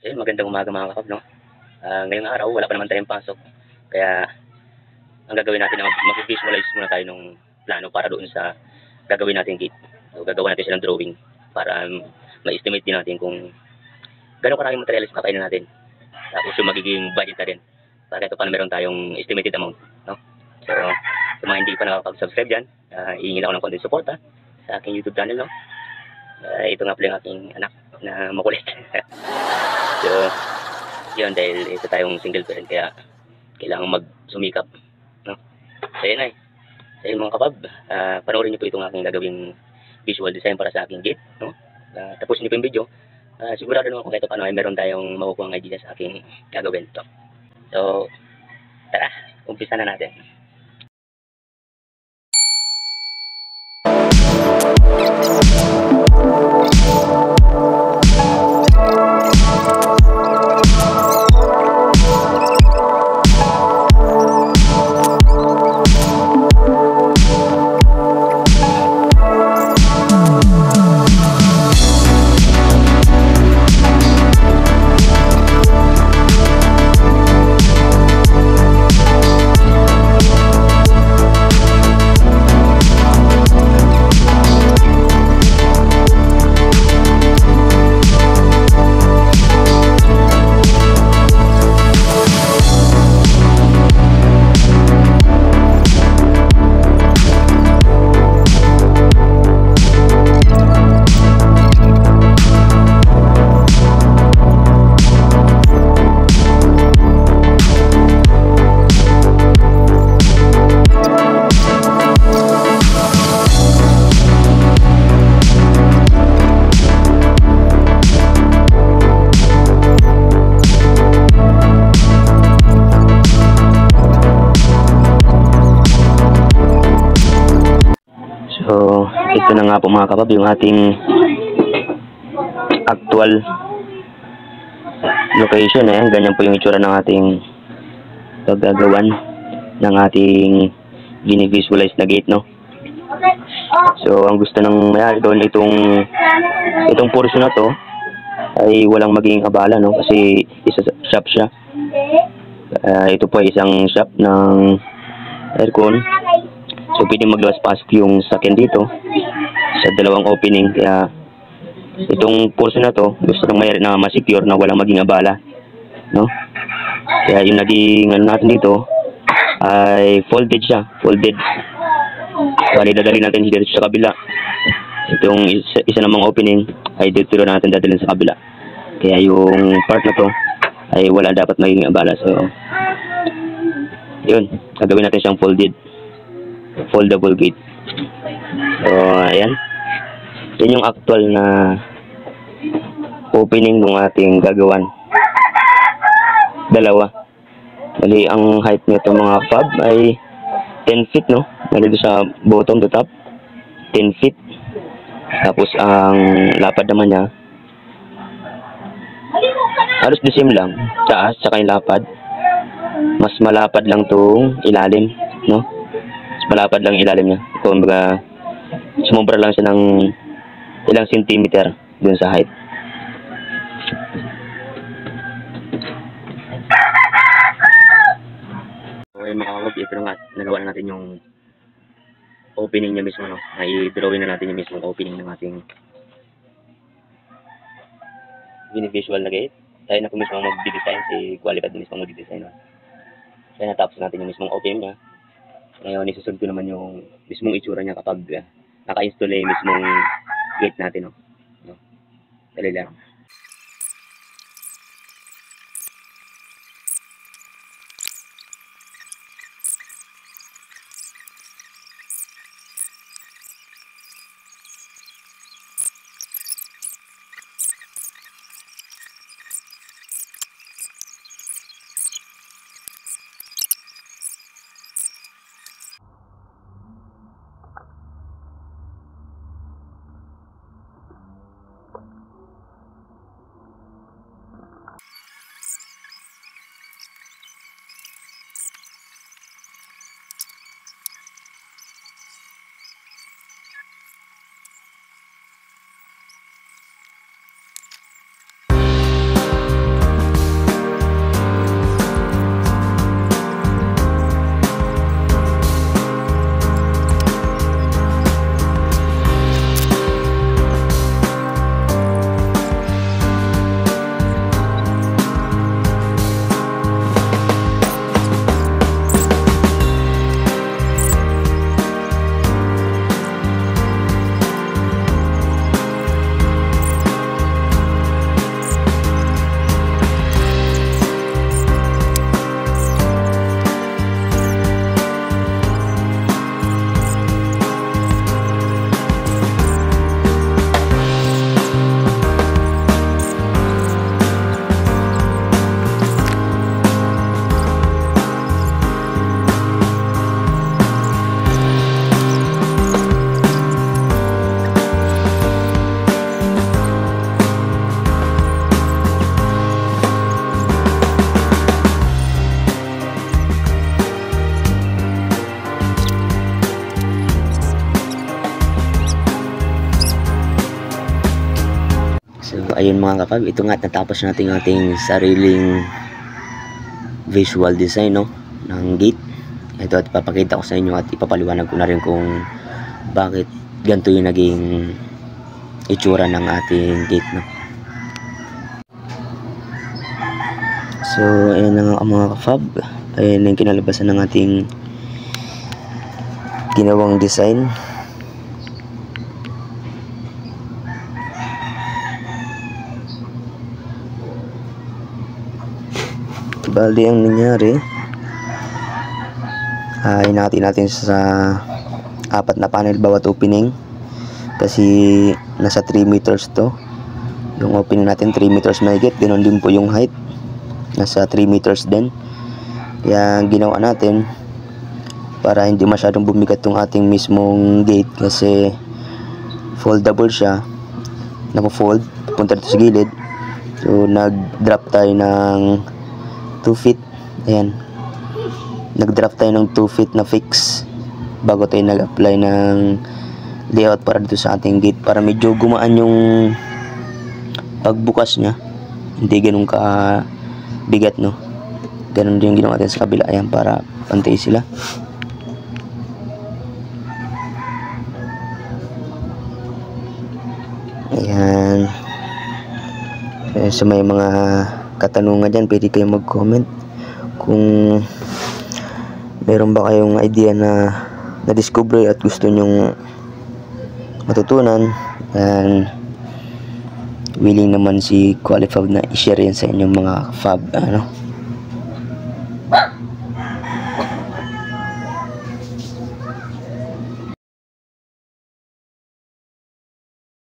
Ayun, magandang umaga mga kakab, no? Ngayong araw, wala pa naman tayong pasok. Kaya, ang gagawin natin na mag-visualize muna tayo ng plano para doon sa gagawin natin gate. So, gagawin natin silang drawing para ma-estimate din natin kung gano'ng karaming materials kakainin natin. Tapos yung magiging budget na rin. Para ito pa na meron tayong estimated amount, no? So, sa mga hindi pa nakakapag-subscribe dyan, hihingin ako ng konting suporta sa aking YouTube channel, no? Ito nga pala yung aking anak na makulit. So, yun, dahil ito tayong single parent, kaya kailangan magsumikap, no? So, yun ay. So, yun mga kabab, panoorin niyo po itong aking gagawing visual design para sa aking gate, no? Tapos niyo po yung video. Sigurado naman kung ito paano ay meron tayong makukuha ng idea sa aking gagawin to. So, tara, umpisa na natin. So, ito na nga po mga kabab, yung ating actual location. Ayan, ganyan po yung itsura ng ating paggagawan ng ating visualize na gate, no? So, ang gusto ng mayari doon, itong portion na to ay walang magiging abala, no? Kasi isa shop siya. Ito po ay isang shop ng aircon. So, pwede maglawas-pasok yung sakyan dito sa dalawang opening. Kaya, itong portion na to, gusto ng mayari na ma-secure na walang maging abala, no? Kaya, yung naging natin dito ay folded siya. Folded. Bali, dadalhin natin dito sa kabila. Itong isa namang opening ay dito natin dadalhin sa kabila. Kaya, yung part na to ay wala dapat maging abala. So, yun. Gagawin natin siyang foldable gate. So, ayan. Yan yung actual na opening ng ating gagawan. Dalawa. Bali, ang height nito mga fab ay 10 feet, no? Bali, sa bottom to top, 10 feet. Tapos, ang lapad naman niya, halos the same lang. Taas, tsaka yung lapad. Mas malapad lang itong ilalim, no? Malapad lang ilalim niya. Kumbaga, sumobra lang siya ng ilang centimeter dun sa height. Okay mga kabab, ito na nga, nagawa na natin yung opening niya mismo, no? I-drawing na natin yung mismong opening ng ating visual na gate. Tayo na po mismo mag-design, si Qualified na mismo mag-design, no? Kaya natapos natin yung mismong opening niya. Ngayon, isusunod ko naman yung mismong itsura niya kapag naka-install yung mismong gate natin, no? Dali lang. ayun mga kapag, ito nga natapos natin ating sariling visual design, no, ng gate. Ito, at ipapakita ko sa inyo at ipapaliwanag ko na rin kung bakit ganito yung naging itsura ng ating gate, no. So ayan na nga mga ka-fab, ayan yung kinalabasan ng ating ginawang design. Bali ang nangyari, hinati natin sa 4 na panel bawat opening, kasi nasa 3 meters to yung opening natin, 3 meters mahigit. Ganoon din po yung height, nasa 3 meters din. Kaya ginawa natin para hindi masyadong bumigat yung ating mismong gate, kasi foldable siya, napo-fold punta dito sa gilid. So nag drop tayo ng 2 feet. Ayan, nag-drop tayo ng 2 feet na fix bago tayo nag-apply ng layout para dito sa ating gate, para medyo gumaan yung pagbukas niya, hindi ganun ka bigat, no. Ganun din yung ginawa natin sa kabila. Ayan, para pantay sila. Ayan. So may mga katanungan dyan, pwede kayong mag-comment kung meron ba kayong idea na na-discover at gusto nyong matutunan. And willing naman si Qualifab na i-share yan sa inyong mga fab, ano.